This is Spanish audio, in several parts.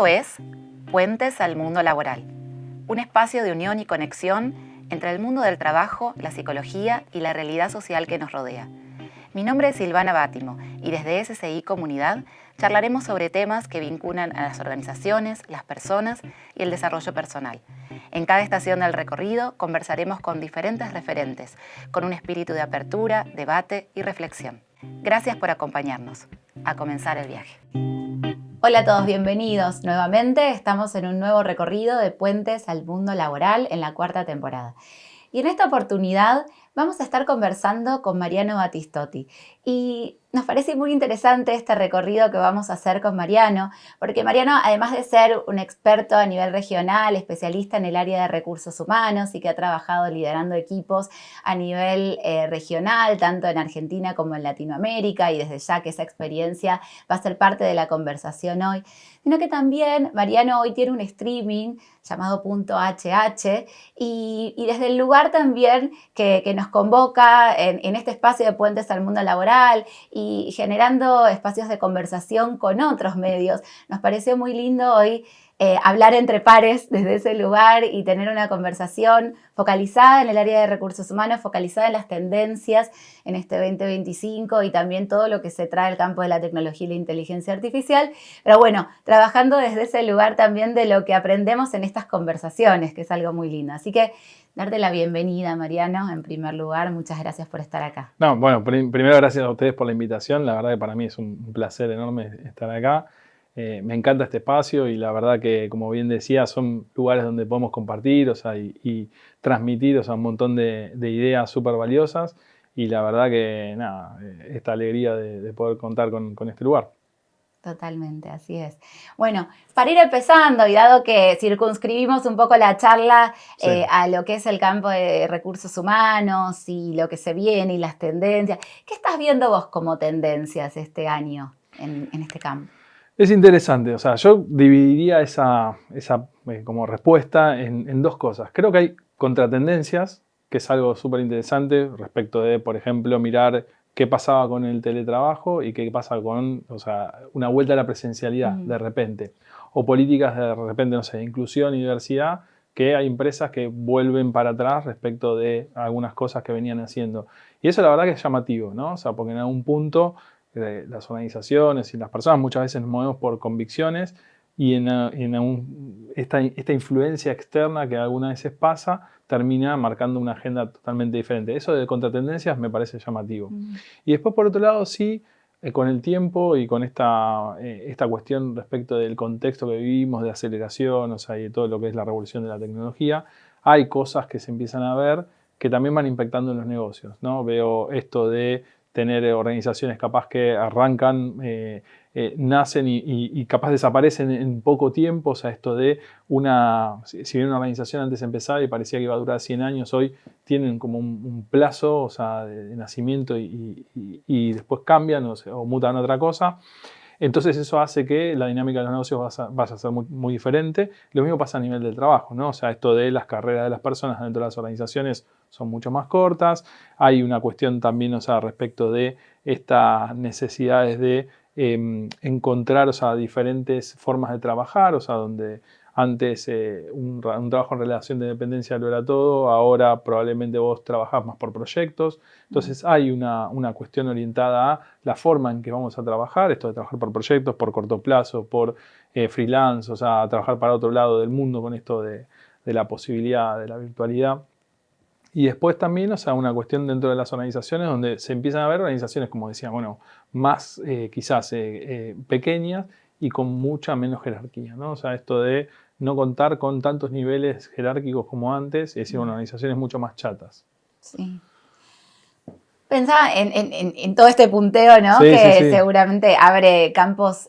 Esto es Puentes al Mundo Laboral, un espacio de unión y conexión entre el mundo del trabajo, la psicología y la realidad social que nos rodea. Mi nombre es Silvana Bátimo y desde SCI Comunidad charlaremos sobre temas que vinculan a las organizaciones, las personas y el desarrollo personal. En cada estación del recorrido conversaremos con diferentes referentes, con un espíritu de apertura, debate y reflexión. Gracias por acompañarnos. A comenzar el viaje. Hola a todos, bienvenidos nuevamente. Estamos en un nuevo recorrido de Puentes al Mundo Laboral en la 4ª temporada. Y en esta oportunidad vamos a estar conversando con Mariano Battistotti. Y nos parece muy interesante este recorrido que vamos a hacer con Mariano, porque Mariano, además de ser un experto a nivel regional, especialista en el área de recursos humanos y que ha trabajado liderando equipos a nivel regional, tanto en Argentina como en Latinoamérica, y desde ya que esa experiencia va a ser parte de la conversación hoy, sino que también Mariano hoy tiene un streaming llamado Punto HH y desde el lugar también que nos convoca en este espacio de Puentes al Mundo Laboral y generando espacios de conversación con otros medios. Nos pareció muy lindo hoy hablar entre pares desde ese lugar y tener una conversación focalizada en el área de recursos humanos, focalizada en las tendencias en este 2025 y también todo lo que se trae al campo de la tecnología y la inteligencia artificial. Pero bueno, trabajando desde ese lugar también de lo que aprendemos en estas conversaciones, que es algo muy lindo. Así que darte la bienvenida, Mariano, en primer lugar. Muchas gracias por estar acá. No, bueno, primero gracias a ustedes por la invitación. La verdad que para mí es un placer enorme estar acá. Me encanta este espacio y la verdad que, como bien decía, son lugares donde podemos compartir, y transmitir, un montón de ideas súper valiosas. Y la verdad que, nada, esta alegría de poder contar con este lugar. Totalmente, así es. Bueno, para ir empezando y dado que circunscribimos un poco la charla a lo que es el campo de recursos humanos y lo que se viene y las tendencias, ¿qué estás viendo vos como tendencias este año en este campo? Es interesante, yo dividiría esa como respuesta en dos cosas. Creo que hay contratendencias, que es algo súper interesante respecto de, por ejemplo, mirar qué pasaba con el teletrabajo y qué pasa con una vuelta a la presencialidad de repente. O políticas de repente, de inclusión y diversidad, que hay empresas que vuelven para atrás respecto de algunas cosas que venían haciendo. Y eso la verdad que es llamativo, ¿no? Porque en algún punto las organizaciones y las personas muchas veces nos movemos por convicciones y esta influencia externa que algunas veces pasa termina marcando una agenda totalmente diferente. Eso de contratendencias me parece llamativo. Y después, por otro lado, sí, con el tiempo y con esta cuestión respecto del contexto que vivimos, de aceleración, y de todo lo que es la revolución de la tecnología, hay cosas que se empiezan a ver que también van impactando en los negocios, ¿no? Veo esto de tener organizaciones capaz que arrancan, nacen y capaz desaparecen en poco tiempo. Esto de si bien una organización antes empezaba y parecía que iba a durar 100 años, hoy tienen como un plazo de nacimiento y después cambian o mutan a otra cosa. Entonces eso hace que la dinámica de los negocios vaya a ser muy, muy diferente. Lo mismo pasa a nivel del trabajo, ¿no? Esto de las carreras de las personas dentro de las organizaciones son mucho más cortas. Hay una cuestión también, respecto de estas necesidades de encontrar, diferentes formas de trabajar, donde antes un trabajo en relación de dependencia lo era todo, ahora probablemente vos trabajás más por proyectos. Entonces hay una cuestión orientada a la forma en que vamos a trabajar, esto de trabajar por proyectos, por corto plazo, por freelance, a trabajar para otro lado del mundo con esto de la posibilidad de la virtualidad. Y después también, una cuestión dentro de las organizaciones donde se empiezan a ver organizaciones, como decía, más quizás pequeñas y con mucha menos jerarquía, ¿no? Esto de no contar con tantos niveles jerárquicos como antes, es decir, organizaciones mucho más chatas. Sí. Pensaba en todo este punteo, ¿no? Sí, que sí. seguramente abre campos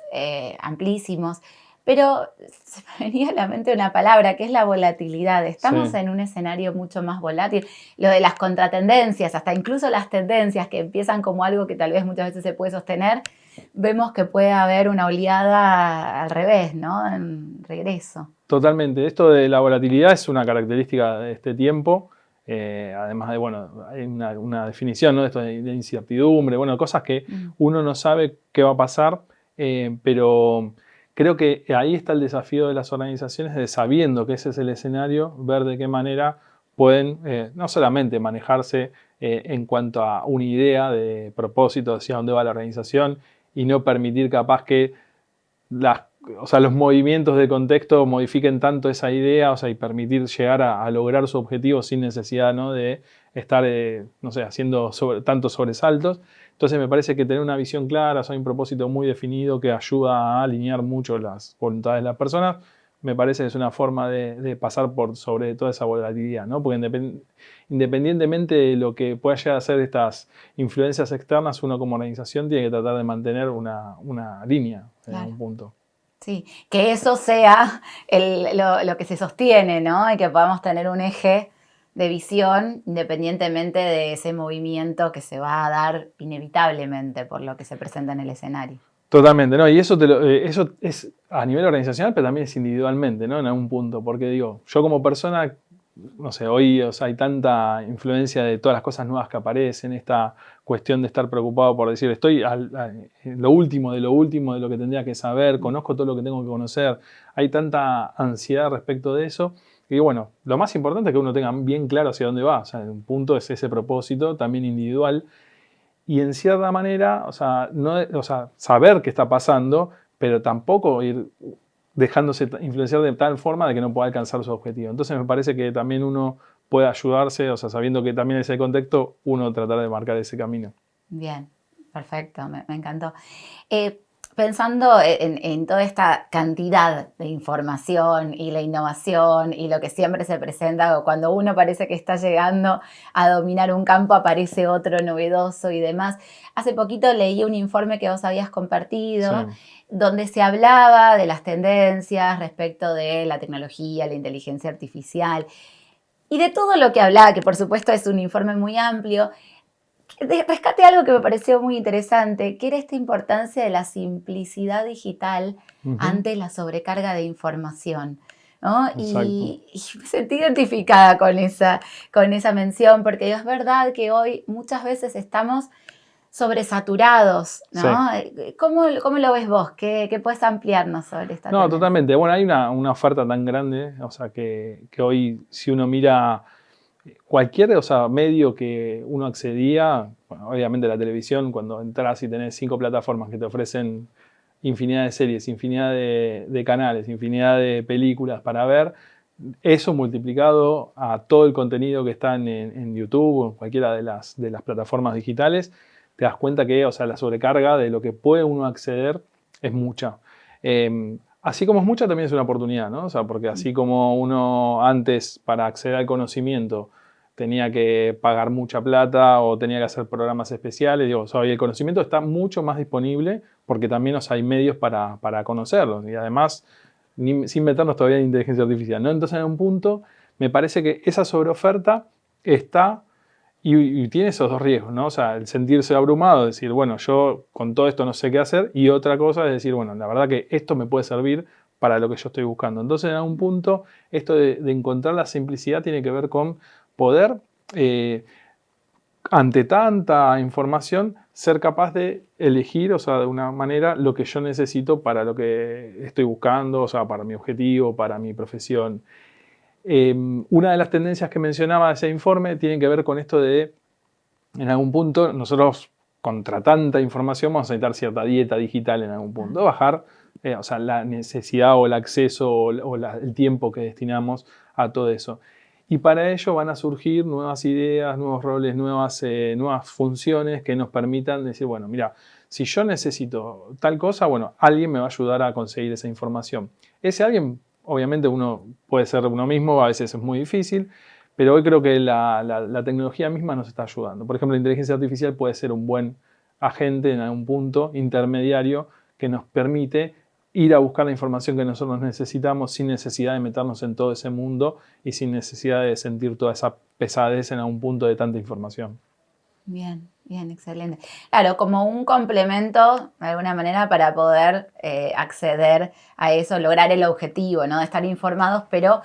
amplísimos. Pero se me venía a la mente una palabra que es la volatilidad. Estamos en un escenario mucho más volátil. Lo de las contratendencias, hasta incluso las tendencias que empiezan como algo que tal vez muchas veces se puede sostener, vemos que puede haber una oleada al revés, ¿no? En regreso. Totalmente. Esto de la volatilidad es una característica de este tiempo. Además de, hay una definición, ¿no? Esto de incertidumbre, cosas que uno no sabe qué va a pasar, pero creo que ahí está el desafío de las organizaciones de, sabiendo que ese es el escenario, ver de qué manera pueden no solamente manejarse en cuanto a una idea de propósito hacia dónde va la organización y no permitir capaz que los movimientos de contexto modifiquen tanto esa idea, y permitir llegar a lograr su objetivo sin necesidad, ¿no?, de estar haciendo tantos sobresaltos. Entonces me parece que tener una visión clara, un propósito muy definido que ayuda a alinear mucho las voluntades de las personas, me parece que es una forma de pasar por sobre toda esa volatilidad, ¿no? Porque independientemente de lo que pueda llegar a ser estas influencias externas, uno como organización tiene que tratar de mantener una línea en algún punto. Sí, que eso sea lo que se sostiene, ¿no? Y que podamos tener un eje de visión independientemente de ese movimiento que se va a dar inevitablemente por lo que se presenta en el escenario. Totalmente, ¿no? Y eso es a nivel organizacional, pero también es individualmente, ¿no? En algún punto, porque digo, yo como persona, no sé, hoy hay tanta influencia de todas las cosas nuevas que aparecen, esta cuestión de estar preocupado por decir, estoy lo último de lo que tendría que saber, conozco todo lo que tengo que conocer, hay tanta ansiedad respecto de eso, y bueno, lo más importante es que uno tenga bien claro hacia dónde va, un punto es ese propósito, también individual, y en cierta manera, saber qué está pasando, pero tampoco ir dejándose influenciar de tal forma de que no pueda alcanzar su objetivo. Entonces me parece que también uno puede ayudarse, sabiendo que también ese contexto, uno tratar de marcar ese camino. Bien, perfecto, me encantó. Pensando en toda esta cantidad de información y la innovación y lo que siempre se presenta, cuando uno parece que está llegando a dominar un campo, aparece otro novedoso y demás. Hace poquito leí un informe que vos habías compartido, sí, donde se hablaba de las tendencias respecto de la tecnología, la inteligencia artificial y de todo lo que hablaba, que por supuesto es un informe muy amplio. Rescaté algo que me pareció muy interesante, que era esta importancia de la simplicidad digital ante la sobrecarga de información, ¿no? Y me sentí identificada con esa mención, porque es verdad que hoy muchas veces estamos sobresaturados, ¿no? Sí. ¿Cómo lo ves vos? ¿Qué puedes ampliarnos sobre esta tendencia? Totalmente. Bueno, hay una oferta tan grande, que hoy, si uno mira cualquier medio que uno accedía, bueno, obviamente la televisión, cuando entras y tenés 5 plataformas que te ofrecen infinidad de series, infinidad de canales, infinidad de películas para ver, eso multiplicado a todo el contenido que está en YouTube o en cualquiera de las plataformas digitales, te das cuenta que la sobrecarga de lo que puede uno acceder es mucha. Así como es mucha, también es una oportunidad, ¿no? Porque así como uno antes, para acceder al conocimiento, tenía que pagar mucha plata o tenía que hacer programas especiales, hoy el conocimiento está mucho más disponible porque también hay medios para conocerlo. Y además, sin meternos todavía en inteligencia artificial, ¿no? Entonces, en un punto, me parece que esa sobreoferta está y tiene esos dos riesgos, ¿no? El sentirse abrumado, decir, bueno, yo con todo esto no sé qué hacer, y otra cosa es decir, bueno, la verdad que esto me puede servir para lo que yo estoy buscando. Entonces, en algún punto, esto de encontrar la simplicidad tiene que ver con poder, ante tanta información, ser capaz de elegir, de una manera, lo que yo necesito para lo que estoy buscando, para mi objetivo, para mi profesión. Una de las tendencias que mencionaba ese informe tiene que ver con esto de, en algún punto, nosotros contra tanta información vamos a necesitar cierta dieta digital en algún punto, bajar la necesidad o el acceso o el tiempo que destinamos a todo eso. Y para ello van a surgir nuevas ideas, nuevos roles, nuevas funciones que nos permitan decir, bueno, mira, si yo necesito tal cosa, bueno, alguien me va a ayudar a conseguir esa información. Ese alguien, obviamente, uno puede ser uno mismo, a veces es muy difícil, pero hoy creo que la tecnología misma nos está ayudando. Por ejemplo, la inteligencia artificial puede ser un buen agente en algún punto intermediario que nos permite ir a buscar la información que nosotros necesitamos sin necesidad de meternos en todo ese mundo y sin necesidad de sentir toda esa pesadez en algún punto de tanta información. Bien, bien, excelente. Claro, como un complemento, de alguna manera, para poder acceder a eso, lograr el objetivo, ¿no? De estar informados, pero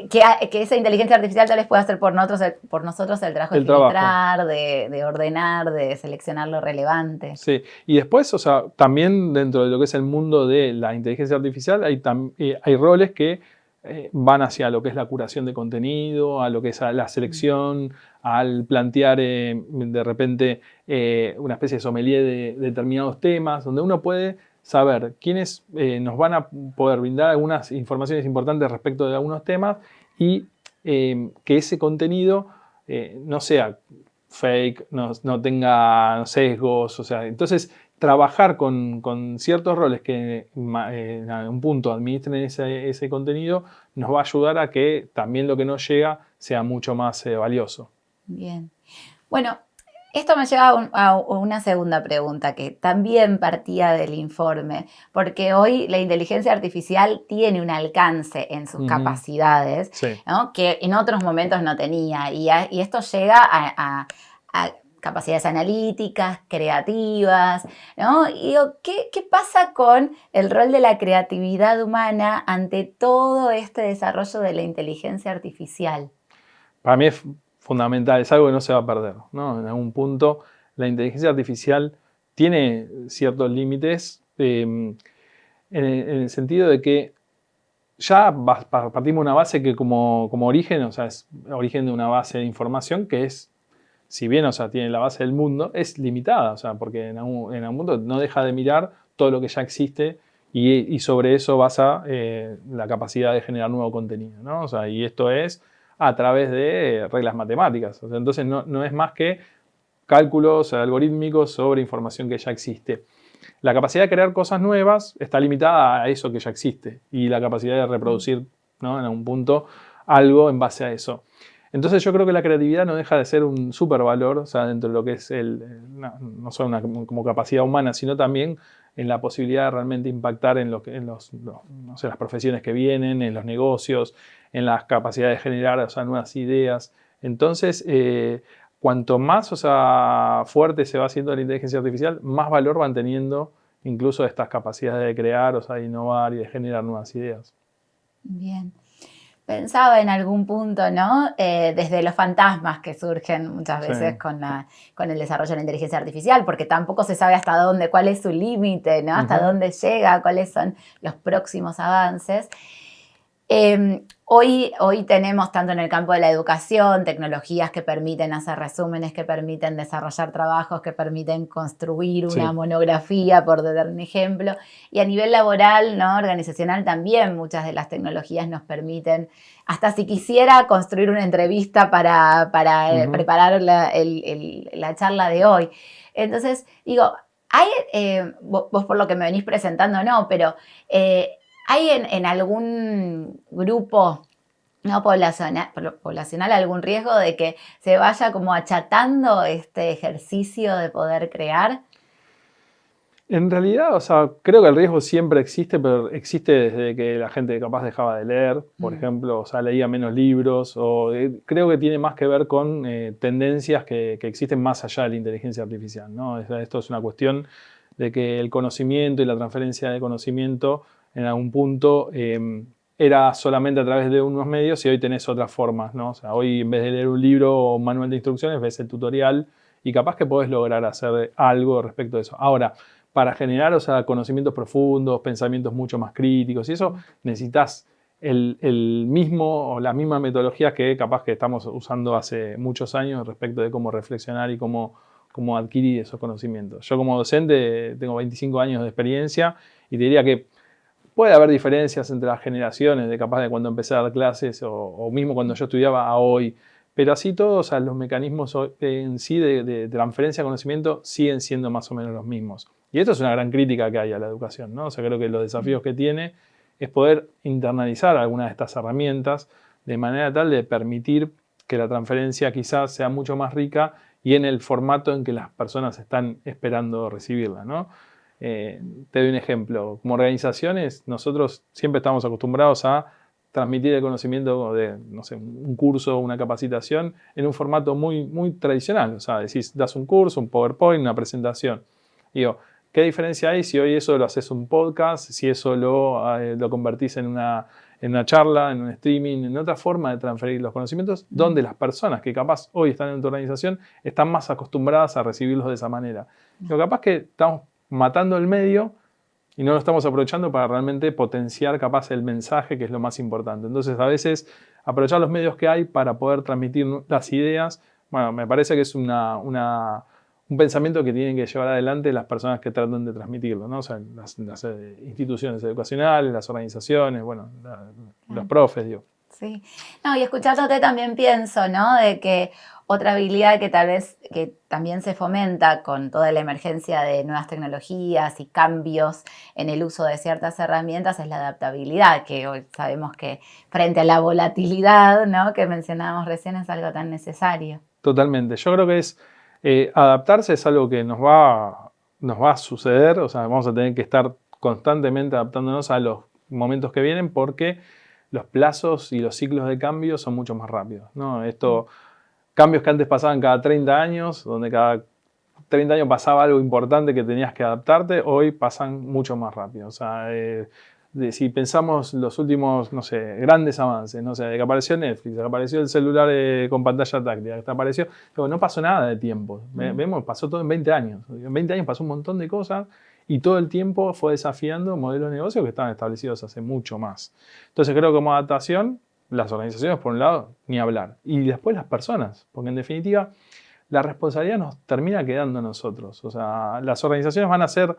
que esa inteligencia artificial tal vez pueda hacer por nosotros el trabajo de filtrar, de ordenar, de seleccionar lo relevante. Sí, y después, o sea, también dentro de lo que es el mundo de la inteligencia artificial hay roles que van hacia lo que es la curación de contenido, a lo que es la selección, al plantear de repente una especie de sommelier de determinados temas, donde uno puede saber quiénes nos van a poder brindar algunas informaciones importantes respecto de algunos temas y que ese contenido no sea fake, no tenga sesgos, o sea, entonces trabajar con ciertos roles que en algún punto administren ese contenido nos va a ayudar a que también lo que nos llega sea mucho más valioso. Bien. Bueno, esto me lleva a una segunda pregunta que también partía del informe, porque hoy la inteligencia artificial tiene un alcance en sus capacidades, sí, ¿no? Que en otros momentos no tenía, y esto llega a capacidades analíticas, creativas, ¿no? Y digo, ¿qué pasa con el rol de la creatividad humana ante todo este desarrollo de la inteligencia artificial? para mí es fundamental, es algo que no se va a perder, ¿no? En algún punto la inteligencia artificial tiene ciertos límites en el sentido de que ya partimos de una base que como origen, o sea, es origen de una base de información que es, si bien, o sea, tiene la base del mundo, es limitada, o sea, porque en algún punto no deja de mirar todo lo que ya existe y sobre eso basa la capacidad de generar nuevo contenido, ¿no? O sea, y esto es a través de reglas matemáticas. O sea, entonces no es más que cálculos algorítmicos sobre información que ya existe. La capacidad de crear cosas nuevas está limitada a eso que ya existe y la capacidad de reproducir, ¿no? En algún punto algo en base a eso. Entonces yo creo que la creatividad no deja de ser un supervalor, o sea, dentro de lo que es no solo como capacidad humana, sino también en la posibilidad de realmente impactar en no sé, las profesiones que vienen, en los negocios, en las capacidades de generar, o sea, nuevas ideas. Entonces, cuanto más, o sea, fuerte se va haciendo la inteligencia artificial, más valor van teniendo incluso estas capacidades de crear, o sea, de innovar y de generar nuevas ideas. Bien. Pensaba en algún punto, ¿no? Desde los fantasmas que surgen muchas veces Sí. con el desarrollo de la inteligencia artificial, porque tampoco se sabe hasta dónde, cuál es su límite, ¿no? Hasta dónde llega, cuáles son los próximos avances. Hoy tenemos, tanto en el campo de la educación, tecnologías que permiten hacer resúmenes, que permiten desarrollar trabajos, que permiten construir una monografía, por dar un ejemplo. Y a nivel laboral, ¿no? Organizacional también, muchas de las tecnologías nos permiten, hasta si quisiera construir una entrevista para preparar la charla de hoy. Entonces, digo, vos por lo que me venís presentando, no, pero ¿hay en algún grupo no poblacional algún riesgo de que se vaya como achatando este ejercicio de poder crear? En realidad, o sea, creo que el riesgo siempre existe, pero existe desde que la gente capaz dejaba de leer, por ejemplo, o sea, leía menos libros, o creo que tiene más que ver con tendencias que existen más allá de la inteligencia artificial, ¿no? Esto es una cuestión de que el conocimiento y la transferencia de conocimiento en algún punto era solamente a través de unos medios y hoy tenés otras formas, ¿no? O sea, hoy en vez de leer un libro o un manual de instrucciones, ves el tutorial y capaz que podés lograr hacer algo respecto de eso. Ahora, para generar, o sea, conocimientos profundos, pensamientos mucho más críticos y eso, necesitas el mismo o la misma metodología que capaz que estamos usando hace muchos años respecto de cómo reflexionar y cómo adquirir esos conocimientos. Yo como docente tengo 25 años de experiencia y te diría que puede haber diferencias entre las generaciones, de capaz de cuando empecé a dar clases o mismo cuando yo estudiaba a hoy, pero así todos, o sea, los mecanismos en sí de transferencia de conocimiento siguen siendo más o menos los mismos. Y esto es una gran crítica que hay a la educación, ¿no? O sea, creo que los desafíos que tiene es poder internalizar algunas de estas herramientas de manera tal de permitir que la transferencia quizás sea mucho más rica y en el formato en que las personas están esperando recibirla, ¿no? Te doy un ejemplo. Como organizaciones, nosotros siempre estamos acostumbrados a transmitir el conocimiento de, no sé, un curso, una capacitación en un formato muy, muy tradicional. O sea, decís, das un curso, un PowerPoint, una presentación. Digo, ¿qué diferencia hay si hoy eso lo haces un podcast, si eso lo convertís en en una charla, en un streaming, en otra forma de transferir los conocimientos, donde las personas que capaz hoy están en tu organización están más acostumbradas a recibirlos de esa manera. Lo capaz que estamos matando el medio y no lo estamos aprovechando para realmente potenciar capaz el mensaje, que es lo más importante. Entonces, a veces, aprovechar los medios que hay para poder transmitir las ideas, bueno, me parece que es un pensamiento que tienen que llevar adelante las personas que tratan de transmitirlo, ¿no? O sea, las instituciones educacionales, las organizaciones, bueno, los profes, digo. Sí. No, y escuchándote también pienso, ¿no? De que otra habilidad que tal vez que también se fomenta con toda la emergencia de nuevas tecnologías y cambios en el uso de ciertas herramientas es la adaptabilidad, que hoy sabemos que frente a la volatilidad, ¿no? Que mencionábamos recién es algo tan necesario. Totalmente. Yo creo que adaptarse es algo que nos va a suceder, o sea, vamos a tener que estar constantemente adaptándonos a los momentos que vienen porque los plazos y los ciclos de cambio son mucho más rápidos, ¿no? Cambios que antes pasaban cada 30 años, donde cada 30 años pasaba algo importante que tenías que adaptarte, hoy pasan mucho más rápido. O sea, si pensamos los últimos, no sé, grandes avances, no sé, de que apareció Netflix, de que apareció el celular que con pantalla táctil, de que apareció, no pasó nada de tiempo. Vemos, pasó todo en 20 años. En 20 años pasó un montón de cosas y todo el tiempo fue desafiando modelos de negocio que estaban establecidos hace mucho más. Entonces creo que como adaptación, las organizaciones por un lado, ni hablar. Y después las personas, porque en definitiva la responsabilidad nos termina quedando a nosotros. O sea, las organizaciones van a hacer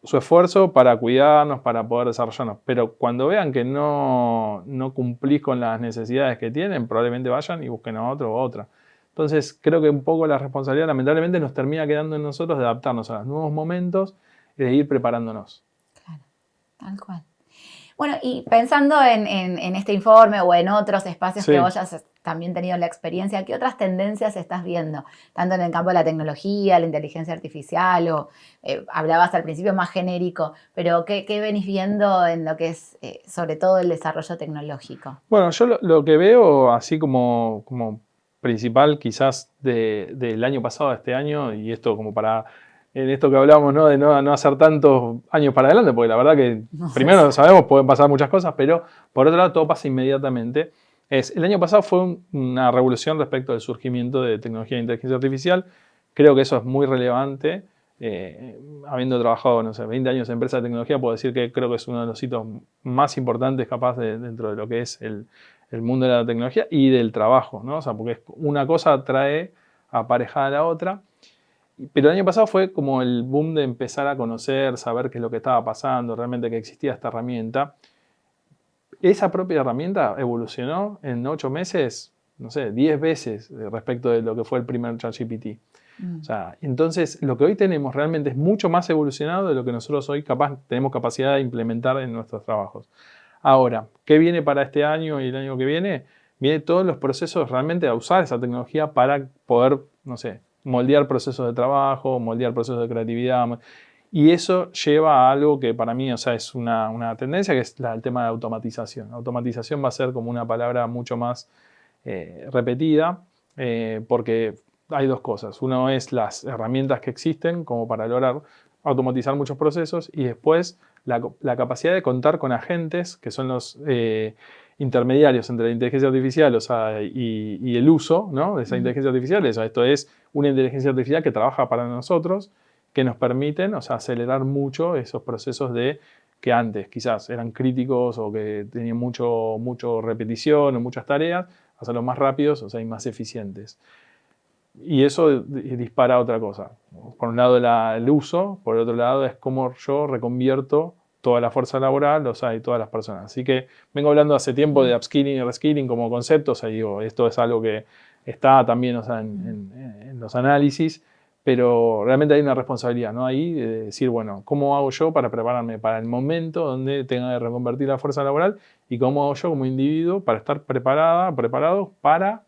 su esfuerzo para cuidarnos, para poder desarrollarnos, pero cuando vean que no cumplís con las necesidades que tienen, probablemente vayan y busquen a otro o a otra. Entonces, creo que un poco la responsabilidad lamentablemente nos termina quedando en nosotros de adaptarnos a los nuevos momentos y de ir preparándonos. Claro, tal cual. Bueno, y pensando en este informe o en otros espacios que vos ya has también tenido la experiencia, ¿qué otras tendencias estás viendo? Tanto en el campo de la tecnología, la inteligencia artificial, o hablabas al principio más genérico, pero ¿qué venís viendo en lo que es sobre todo el desarrollo tecnológico? Bueno, yo lo que veo así como principal quizás del año pasado a este año, y esto como para en esto que hablamos, ¿no? De no hacer tantos años para adelante, porque la verdad que primero sabemos pueden pasar muchas cosas, pero por otro lado todo pasa inmediatamente. El año pasado fue una revolución respecto al surgimiento de tecnología de inteligencia artificial. Creo que eso es muy relevante. Habiendo trabajado, no sé, 20 años en empresa de tecnología, puedo decir que creo que es uno de los hitos más importantes capaz dentro de lo que es el mundo de la tecnología y del trabajo, ¿no? O sea, porque una cosa trae aparejada a la otra. Pero el año pasado fue como el boom de empezar a conocer, saber qué es lo que estaba pasando, realmente que existía esta herramienta. Esa propia herramienta evolucionó en 8 meses, no sé, 10 veces respecto de lo que fue el primer ChatGPT. O sea, entonces lo que hoy tenemos realmente es mucho más evolucionado de lo que nosotros hoy tenemos capacidad de implementar en nuestros trabajos. Ahora, ¿qué viene para este año y el año que viene? Viene todos los procesos realmente a usar esa tecnología para poder, no sé, moldear procesos de trabajo, moldear procesos de creatividad. Y eso lleva a algo que para mí, o sea, es una tendencia, que es el tema de automatización. Automatización va a ser como una palabra mucho más repetida, porque hay dos cosas. Uno es las herramientas que existen como para lograr automatizar muchos procesos y después la capacidad de contar con agentes que son los intermediarios entre la inteligencia artificial, o sea, y el uso, ¿no? De esa inteligencia artificial. Esto es una inteligencia artificial que trabaja para nosotros, que nos permiten, o sea, acelerar mucho esos procesos que antes quizás eran críticos o que tenían mucho repetición o muchas tareas, hacerlos más rápidos, o sea, y más eficientes. Y eso dispara otra cosa. Por un lado el uso, por el otro lado es cómo yo reconvierto toda la fuerza laboral, o sea, y todas las personas. Así que vengo hablando hace tiempo de upskilling y reskilling como concepto, o sea, digo, esto es algo que está también, o sea, en los análisis, pero realmente hay una responsabilidad, ¿no? Ahí de decir, bueno, ¿cómo hago yo para prepararme para el momento donde tenga que reconvertir la fuerza laboral? Y cómo hago yo como individuo para estar preparado para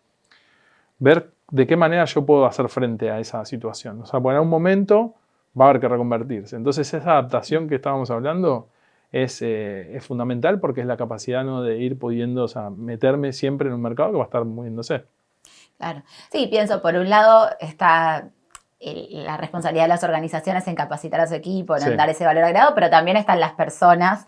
ver de qué manera yo puedo hacer frente a esa situación. O sea, en algún momento va a haber que reconvertirse. Entonces esa adaptación que estábamos hablando es fundamental porque es la capacidad, ¿no?, de ir pudiendo, o sea, meterme siempre en un mercado que va a estar moviéndose. Claro. Sí, pienso, por un lado está la responsabilidad de las organizaciones en capacitar a su equipo, en dar ese valor agregado, pero también están las personas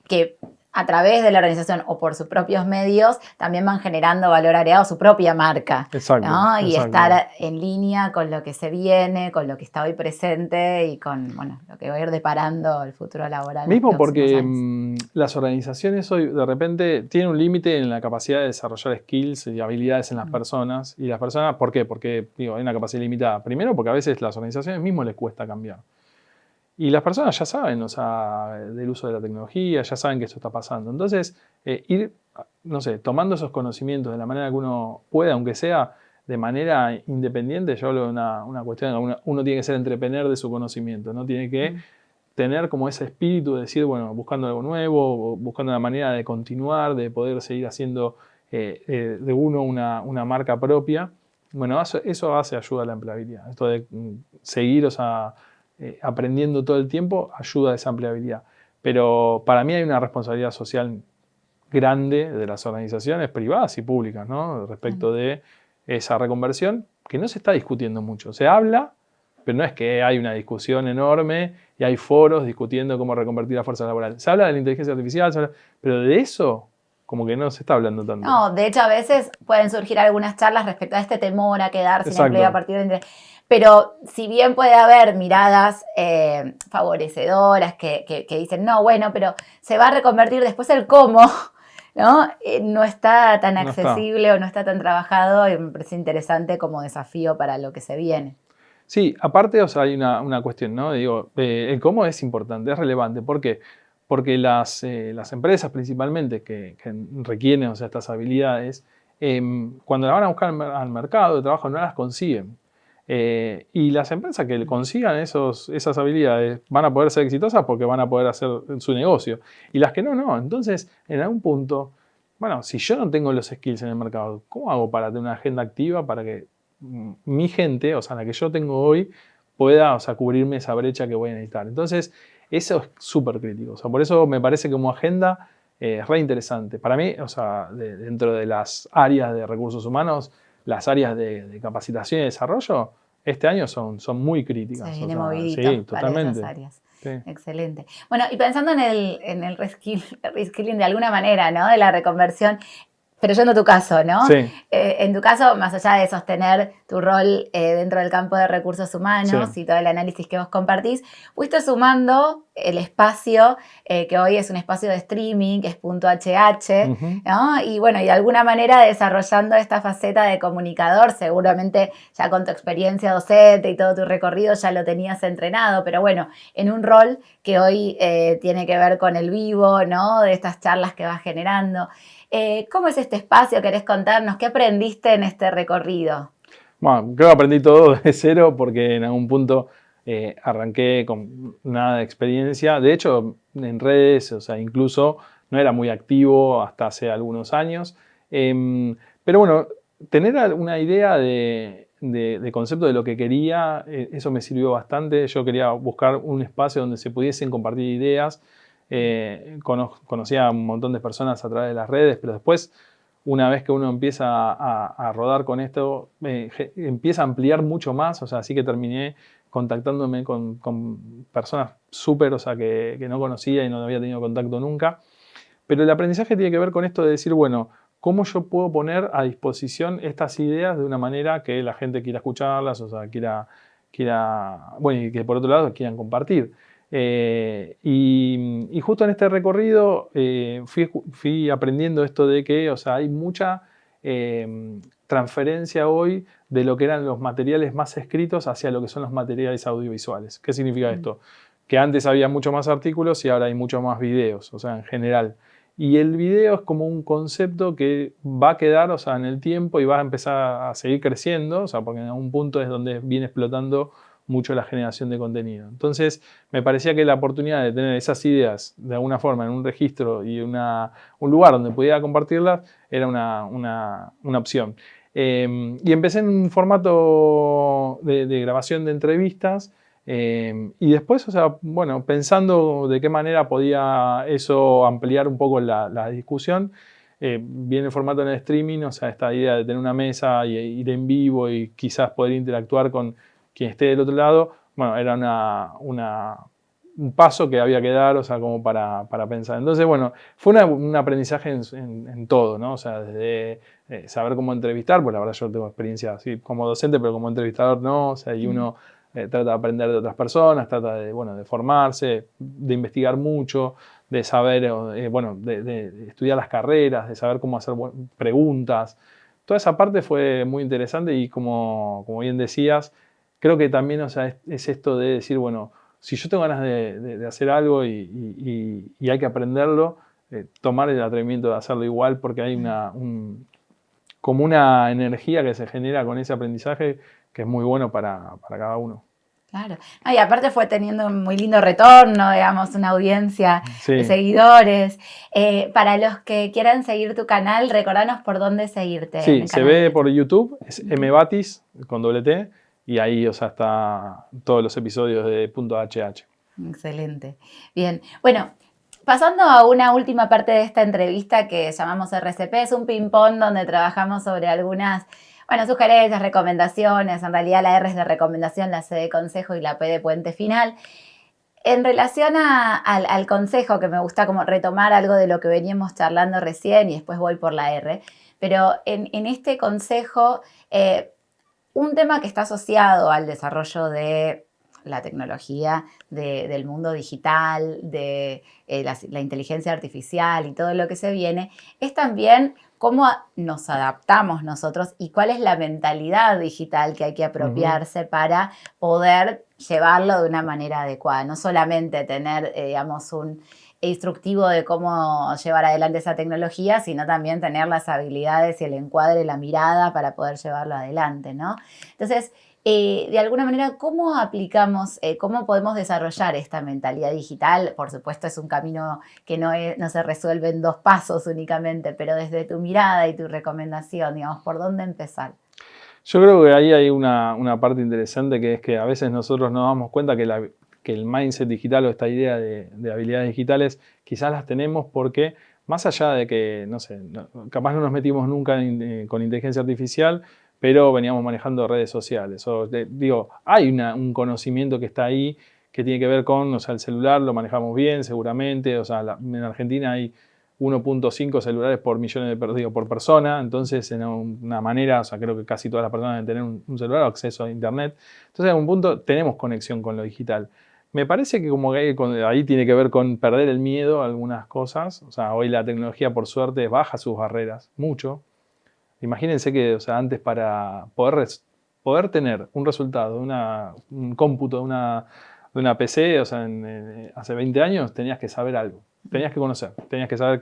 que a través de la organización o por sus propios medios, también van generando valor agregado, su propia marca. Exacto, ¿no? Y exacto. estar en línea con lo que se viene, con lo que está hoy presente y con lo que va a ir deparando el futuro laboral. Mismo porque las organizaciones hoy de repente tienen un límite en la capacidad de desarrollar skills y habilidades en las personas. Y las personas, ¿por qué? Porque hay una capacidad limitada. Primero porque a veces las organizaciones mismas les cuesta cambiar. Y las personas ya saben, o sea, del uso de la tecnología, ya saben que esto está pasando. Entonces, ir, no sé, tomando esos conocimientos de la manera que uno pueda, aunque sea de manera independiente, yo hablo de una cuestión de que uno tiene que ser entrepreneur de su conocimiento, ¿no? Tiene que tener como ese espíritu de decir, bueno, buscando algo nuevo, buscando una manera de continuar, de poder seguir haciendo de uno una marca propia. Bueno, eso ayuda a la empleabilidad. Esto de seguir, o sea, aprendiendo todo el tiempo ayuda a esa empleabilidad. Pero para mí hay una responsabilidad social grande de las organizaciones privadas y públicas, ¿no? Respecto de esa reconversión, que no se está discutiendo mucho. Se habla, pero no es que hay una discusión enorme y hay foros discutiendo cómo reconvertir la fuerza laboral. Se habla de la inteligencia artificial, pero de eso como que no se está hablando tanto. No, de hecho a veces pueden surgir algunas charlas respecto a este temor a quedar sin empleo a partir de... Pero si bien puede haber miradas favorecedoras que dicen, no, bueno, pero se va a reconvertir, después el cómo, ¿no? No está tan accesible o no está tan trabajado y me parece interesante como desafío para lo que se viene. Sí, aparte, o sea, hay una cuestión, ¿no? Digo, el cómo es importante, es relevante. ¿Por qué? Porque las empresas principalmente que requieren, o sea, estas habilidades, cuando las van a buscar al mercado de trabajo no las consiguen. Y las empresas que consigan esas habilidades van a poder ser exitosas porque van a poder hacer su negocio. Y las que no, no. Entonces, en algún punto, bueno, si yo no tengo los skills en el mercado, ¿cómo hago para tener una agenda activa para que mi gente, o sea, la que yo tengo hoy, pueda, o sea, cubrirme esa brecha que voy a necesitar? Entonces, eso es súper crítico. O sea, por eso me parece que como agenda es re interesante. Para mí, o sea, dentro de las áreas de recursos humanos, las áreas de capacitación y desarrollo, este año son muy críticas. Se viene movidito sí, para totalmente. esas áreas. Sí. Excelente. Bueno, y pensando en el reskilling de alguna manera, ¿no? De la reconversión, pero yendo a tu caso, ¿no? Sí. En tu caso, más allá de sostener tu rol dentro del campo de recursos humanos y todo el análisis que vos compartís, fuiste sumando el espacio, que hoy es un espacio de streaming, que es .hh, ¿no? Y bueno, y de alguna manera desarrollando esta faceta de comunicador, seguramente ya con tu experiencia docente y todo tu recorrido ya lo tenías entrenado, pero bueno, en un rol que hoy tiene que ver con el vivo, ¿no? De estas charlas que vas generando. ¿Cómo es este espacio? ¿Querés contarnos? ¿Qué aprendiste en este recorrido? Bueno, creo que aprendí todo de cero porque en algún punto arranqué con nada de experiencia. De hecho, en redes, o sea, incluso no era muy activo hasta hace algunos años. Pero bueno, tener una idea de concepto de lo que quería, eso me sirvió bastante. Yo quería buscar un espacio donde se pudiesen compartir ideas. Conocía a un montón de personas a través de las redes, pero después, una vez que uno empieza a rodar con esto, empieza a ampliar mucho más, o sea, así que terminé contactándome con personas súper, o sea, que no conocía y no había tenido contacto nunca. Pero el aprendizaje tiene que ver con esto de decir, bueno, ¿cómo yo puedo poner a disposición estas ideas de una manera que la gente quiera escucharlas, o sea, quiera bueno, y que por otro lado quieran compartir? Y justo en este recorrido fui aprendiendo esto de que, o sea, hay mucha transferencia hoy de lo que eran los materiales más escritos hacia lo que son los materiales audiovisuales. ¿Qué significa esto? Que antes había mucho más artículos y ahora hay mucho más videos, o sea, en general. Y el video es como un concepto que va a quedar, o sea, en el tiempo y va a empezar a seguir creciendo, o sea, porque en algún punto es donde viene explotando mucho la generación de contenido. Entonces, me parecía que la oportunidad de tener esas ideas de alguna forma en un registro y un lugar donde pudiera compartirlas era una opción. Y empecé en un formato de grabación de entrevistas y después, o sea, bueno, pensando de qué manera podía eso ampliar un poco la discusión, viene el formato en el streaming, o sea, esta idea de tener una mesa y ir en vivo y quizás poder interactuar con quien esté del otro lado, bueno, era un paso que había que dar, o sea, como para pensar. Entonces, bueno, fue un aprendizaje en todo, ¿no? O sea, desde saber cómo entrevistar, pues la verdad yo tengo experiencia así como docente, pero como entrevistador no, o sea, y uno trata de aprender de otras personas, trata de, bueno, de formarse, de investigar mucho, de saber, bueno, de estudiar las carreras, de saber cómo hacer preguntas. Toda esa parte fue muy interesante y como bien decías, creo que también, o sea, es esto de decir, bueno, si yo tengo ganas de hacer algo y hay que aprenderlo, tomar el atrevimiento de hacerlo igual porque hay como una energía que se genera con ese aprendizaje que es muy bueno para cada uno. Claro. No, y aparte fue teniendo un muy lindo retorno, digamos, una audiencia de Sí, seguidores. Para los que quieran seguir tu canal, recordanos por dónde seguirte en sí, el se canal de ve por YouTube. YouTube, es mbatis con doble T, y ahí, o sea, está todos los episodios de .hh. Excelente. Bien. Bueno, pasando a una última parte de esta entrevista que llamamos RCP, es un ping-pong donde trabajamos sobre algunas, bueno, sugerencias, recomendaciones. En realidad la R es de recomendación, la C de consejo y la P de puente final. En relación al consejo, que me gusta como retomar algo de lo que veníamos charlando recién y después voy por la R, pero en este consejo, un tema que está asociado al desarrollo de la tecnología, del mundo digital, de la inteligencia artificial y todo lo que se viene, es también cómo nos adaptamos nosotros y cuál es la mentalidad digital que hay que apropiarse para poder llevarlo de una manera adecuada. No solamente tener, digamos, un instructivo de cómo llevar adelante esa tecnología, sino también tener las habilidades y el encuadre, la mirada para poder llevarlo adelante, ¿no? Entonces, de alguna manera, ¿cómo aplicamos, cómo podemos desarrollar esta mentalidad digital? Por supuesto, es un camino que no se resuelve en 2 pasos únicamente, pero desde tu mirada y tu recomendación, digamos, ¿por dónde empezar? Yo creo que ahí hay una parte interesante que es que a veces nosotros nos damos cuenta que el mindset digital o esta idea de habilidades digitales quizás las tenemos porque más allá de que, no sé, capaz no nos metimos nunca con inteligencia artificial, pero veníamos manejando redes sociales. Digo, hay un conocimiento que está ahí que tiene que ver con, o sea, el celular lo manejamos bien seguramente, o sea, en Argentina hay 1.5 celulares por millones por persona, entonces en una manera, o sea, creo que casi todas las personas deben tener un celular o acceso a internet. Entonces en algún punto tenemos conexión con lo digital. Me parece que como que ahí tiene que ver con perder el miedo a algunas cosas. O sea, hoy la tecnología por suerte baja sus barreras mucho. Imagínense que, o sea, antes para poder tener un resultado de un cómputo de una PC, o sea, hace 20 años tenías que saber algo, tenías que conocer, tenías que saber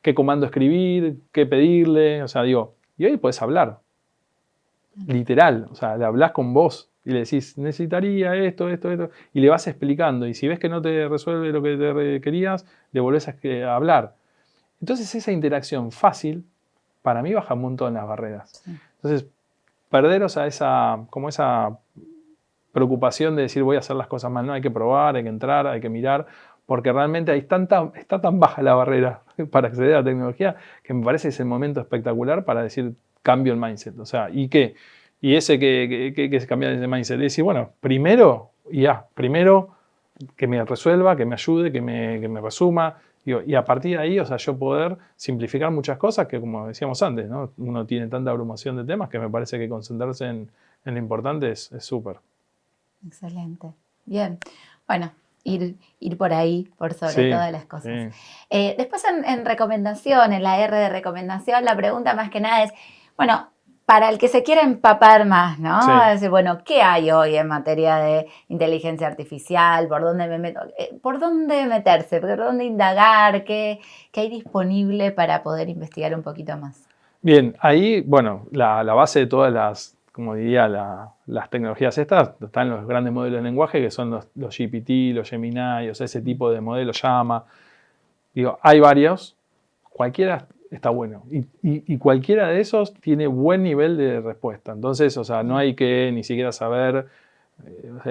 qué comando escribir, qué pedirle, o sea, digo, y hoy puedes hablar, literal, o sea, le hablas con vos y le decís, necesitaría esto, esto, esto, y le vas explicando, y si ves que no te resuelve lo que te querías, le volvés a hablar. Entonces esa interacción fácil, para mí baja un montón las barreras. Sí. Entonces, perder, o sea, esa preocupación de decir voy a hacer las cosas mal, no, hay que probar, hay que entrar, hay que mirar, porque realmente está tan baja la barrera para acceder a la tecnología que me parece que es el momento espectacular para decir cambio el mindset. O sea, ¿y qué? Y ese que se cambia ese mindset, es decir, bueno, primero que me resuelva, que me ayude, que me resuma, y a partir de ahí, o sea, yo poder simplificar muchas cosas que, como decíamos antes, ¿no? Uno tiene tanta abrumación de temas que me parece que concentrarse en lo importante es súper. Excelente. Bien. Bueno, ir por ahí, por sobre Sí, todas las cosas. sí. Después en recomendación, en la R de recomendación, la pregunta más que nada es, bueno, para el que se quiera empapar más, ¿no? Sí. Es decir, bueno, ¿qué hay hoy en materia de inteligencia artificial? ¿Por dónde me meto? ¿Por dónde meterse? ¿Por dónde indagar? ¿Qué hay disponible para poder investigar un poquito más? Bien, ahí, bueno, la base de todas como diría, las tecnologías estas, están los grandes modelos de lenguaje que son los GPT, los Gemini, o sea, ese tipo de modelos, Llama. Digo, hay varios, cualquiera está bueno. Y cualquiera de esos tiene buen nivel de respuesta. Entonces, o sea, no hay que ni siquiera saber,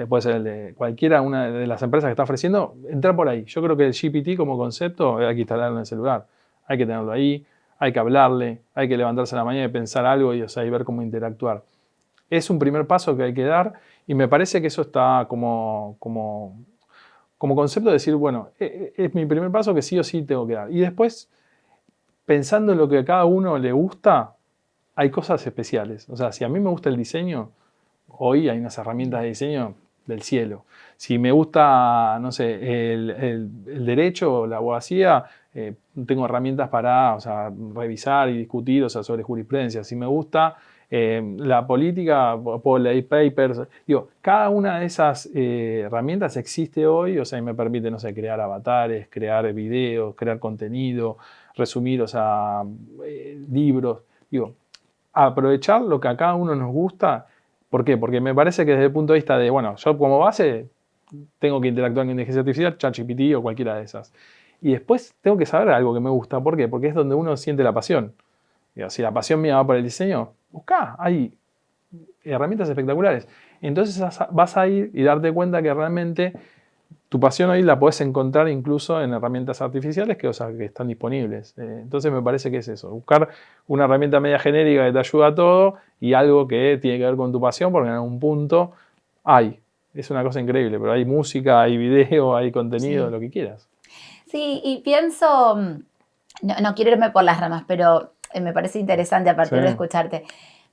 puede ser el de cualquiera una de las empresas que está ofreciendo, entrar por ahí. Yo creo que el GPT como concepto hay que instalarlo en el celular. Hay que tenerlo ahí, hay que hablarle, hay que levantarse a la mañana y pensar algo y, o sea, y ver cómo interactuar. Es un primer paso que hay que dar y me parece que eso está como como concepto de decir, bueno, es mi primer paso que sí o sí tengo que dar. Y después, pensando en lo que a cada uno le gusta, hay cosas especiales. O sea, si a mí me gusta el diseño, hoy hay unas herramientas de diseño del cielo. Si me gusta, no sé, el derecho o la abogacía, tengo herramientas para, o sea, revisar y discutir, o sea, sobre jurisprudencia. Si me gusta la política, puedo leer papers. Digo, cada una de esas herramientas existe hoy, o sea, y me permite, no sé, crear avatares, crear videos, crear contenido, resumir, o sea, libros. Digo, aprovechar lo que a cada uno nos gusta. ¿Por qué? Porque me parece que desde el punto de vista de, bueno, yo como base tengo que interactuar con inteligencia artificial, ChatGPT o cualquiera de esas. Y después tengo que saber algo que me gusta. ¿Por qué? Porque es donde uno siente la pasión. Digo, si la pasión mía va por el diseño, buscá, hay herramientas espectaculares. Entonces vas a ir y darte cuenta que realmente tu pasión hoy la podés encontrar incluso en herramientas artificiales que, o sea, que están disponibles. Entonces me parece que es eso, buscar una herramienta media genérica que te ayuda a todo y algo que tiene que ver con tu pasión, porque en algún punto hay. Es una cosa increíble, pero hay música, hay video, hay contenido, lo que quieras. Sí, y pienso, no quiero irme por las ramas, pero me parece interesante a partir de escucharte.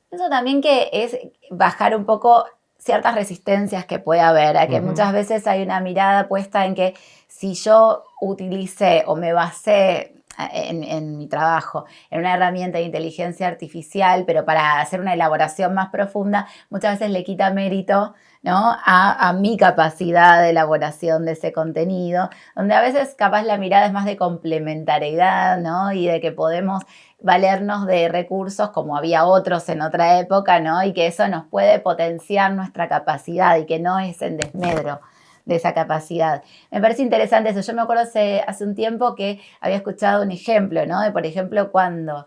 Pienso también que es bajar un poco ciertas resistencias que puede haber, a que muchas veces hay una mirada puesta en que si yo utilicé o me basé en mi trabajo en una herramienta de inteligencia artificial, pero para hacer una elaboración más profunda, muchas veces le quita mérito, ¿no?, a mi capacidad de elaboración de ese contenido, donde a veces capaz la mirada es más de complementariedad, ¿no?, y de que podemos valernos de recursos como había otros en otra época, ¿no?, y que eso nos puede potenciar nuestra capacidad y que no es en desmedro de esa capacidad. Me parece interesante eso. Yo me acuerdo hace un tiempo que había escuchado un ejemplo, ¿no?, de, por ejemplo, cuando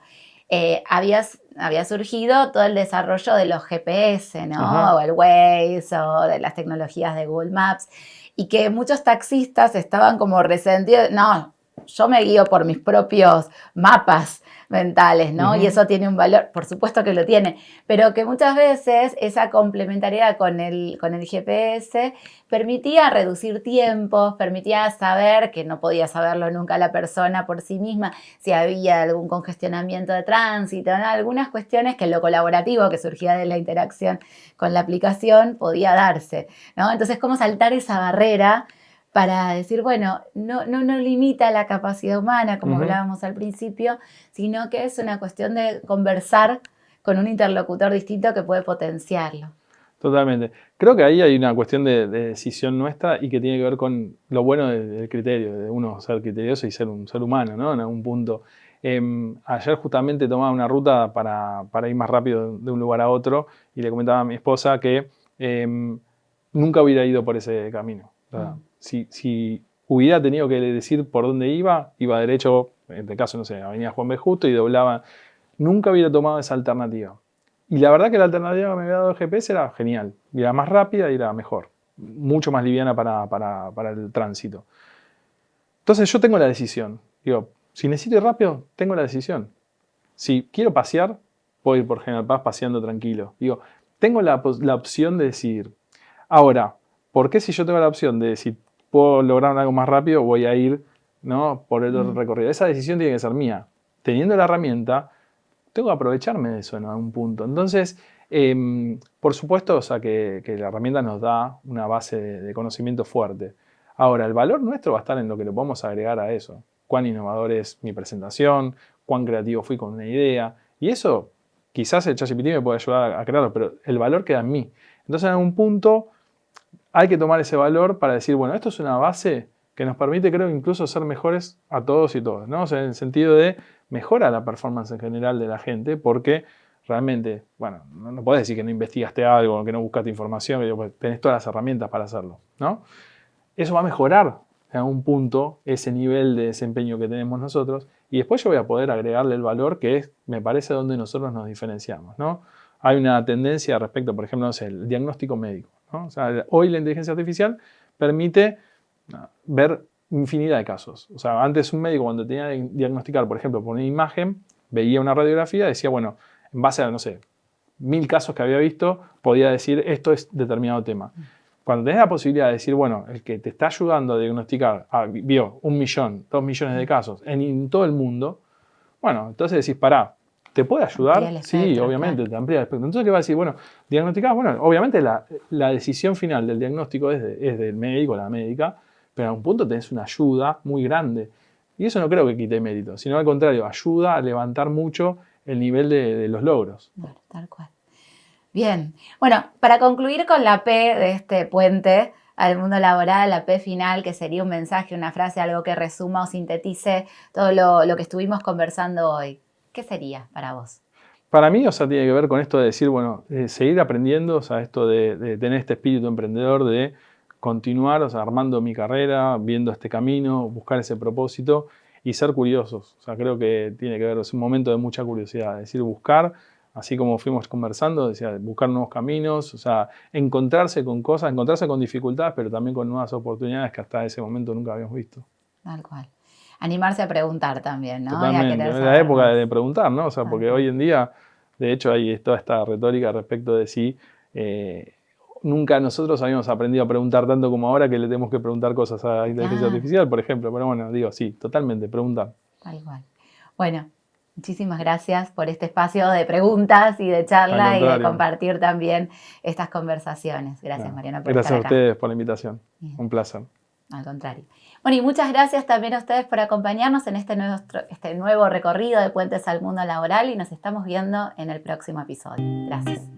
había surgido todo el desarrollo de los GPS, ¿no?, o el Waze, o de las tecnologías de Google Maps, y que muchos taxistas estaban como resentidos. No, yo me guío por mis propios mapas mentales, ¿no? Y eso tiene un valor, por supuesto que lo tiene, pero que muchas veces esa complementariedad con el GPS permitía reducir tiempos, permitía saber, que no podía saberlo nunca la persona por sí misma, si había algún congestionamiento de tránsito, ¿no?, algunas cuestiones que en lo colaborativo que surgía de la interacción con la aplicación podía darse, ¿no? Entonces, ¿cómo saltar esa barrera para decir, bueno, no limita la capacidad humana, como hablábamos al principio, sino que es una cuestión de conversar con un interlocutor distinto que puede potenciarlo? Totalmente. Creo que ahí hay una cuestión de decisión nuestra y que tiene que ver con lo bueno del criterio, de uno ser criterioso y ser un ser humano, ¿no?, en algún punto. Ayer justamente tomaba una ruta para ir más rápido de un lugar a otro y le comentaba a mi esposa que nunca hubiera ido por ese camino. O sea, si hubiera tenido que decir por dónde iba derecho, en este caso, no sé, Avenida Juan B. Justo y doblaba. Nunca hubiera tomado esa alternativa. Y la verdad que la alternativa que me había dado el GPS era genial. Era más rápida y era mejor. Mucho más liviana para el tránsito. Entonces yo tengo la decisión. Digo, si necesito ir rápido, tengo la decisión. Si quiero pasear, puedo ir por General Paz paseando tranquilo. Digo, tengo la opción de decidir. Ahora, ¿por qué si yo tengo la opción de si puedo lograr algo más rápido, voy a ir, ¿no?, por el otro recorrido? Esa decisión tiene que ser mía. Teniendo la herramienta, tengo que aprovecharme de eso en algún punto. Entonces, por supuesto, o sea, que la herramienta nos da una base de conocimiento fuerte. Ahora, el valor nuestro va a estar en lo que le podemos agregar a eso. Cuán innovador es mi presentación, cuán creativo fui con una idea. Y eso, quizás el ChatGPT me puede ayudar a crearlo, pero el valor queda en mí. Entonces, en algún punto, hay que tomar ese valor para decir, bueno, esto es una base que nos permite, creo, incluso ser mejores a todos y todas, ¿no? O sea, en el sentido de mejora la performance en general de la gente, porque realmente, bueno, no podés decir que no investigaste algo, que no buscaste información, que pues, tenés todas las herramientas para hacerlo, ¿no? Eso va a mejorar en algún punto ese nivel de desempeño que tenemos nosotros y después yo voy a poder agregarle el valor que es, me parece, donde nosotros nos diferenciamos, ¿no? Hay una tendencia respecto, por ejemplo, no sé, el diagnóstico médico, ¿no? O sea, hoy la inteligencia artificial permite ver infinidad de casos. O sea, antes un médico cuando tenía que diagnosticar, por ejemplo, por una imagen, veía una radiografía y decía, bueno, en base a, no sé, 1000 casos que había visto, podía decir esto es determinado tema. cuando tenés la posibilidad de decir, bueno, el que te está ayudando a diagnosticar, vio 1 millón, 2 millones de casos en todo el mundo, bueno, entonces decís, pará, ¿te puede ayudar? Amplía el espectro, Sí, obviamente, claro. te amplía el espectro. Entonces, ¿qué va a decir? Bueno, diagnosticar, bueno, obviamente la decisión final del diagnóstico es del médico, la médica, pero a un punto tenés una ayuda muy grande. Y eso no creo que quite mérito, sino al contrario, ayuda a levantar mucho el nivel de los logros. Bueno, tal cual. Bien, bueno, para concluir con la P de este puente al mundo laboral, la P final, que sería un mensaje, una frase, algo que resuma o sintetice todo lo que estuvimos conversando hoy, ¿qué sería para vos? Para mí, o sea, tiene que ver con esto de decir, bueno, seguir aprendiendo, o sea, esto de tener este espíritu emprendedor, de continuar, o sea, armando mi carrera, viendo este camino, buscar ese propósito y ser curiosos. O sea, creo que tiene que ver, es un momento de mucha curiosidad, es decir, buscar, así como fuimos conversando, decía, buscar nuevos caminos, o sea, encontrarse con cosas, encontrarse con dificultades, pero también con nuevas oportunidades que hasta ese momento nunca habíamos visto. Tal cual. Animarse a preguntar también, ¿no? Y a Totalmente, querer es la saber época más. de preguntar, ¿no? O sea, porque hoy en día, de hecho, hay toda esta retórica respecto de si nunca nosotros habíamos aprendido a preguntar tanto como ahora que le tenemos que preguntar cosas a la inteligencia artificial, por ejemplo. Pero bueno, digo, sí, totalmente, preguntar. Tal cual. Bueno, muchísimas gracias por este espacio de preguntas y de charla y de compartir también estas conversaciones. Gracias, Mariano, por estar acá. Gracias a ustedes por la invitación. Bien. Un placer. Al contrario. Bueno, y muchas gracias también a ustedes por acompañarnos en este nuevo recorrido de Puentes al Mundo Laboral y nos estamos viendo en el próximo episodio. Gracias.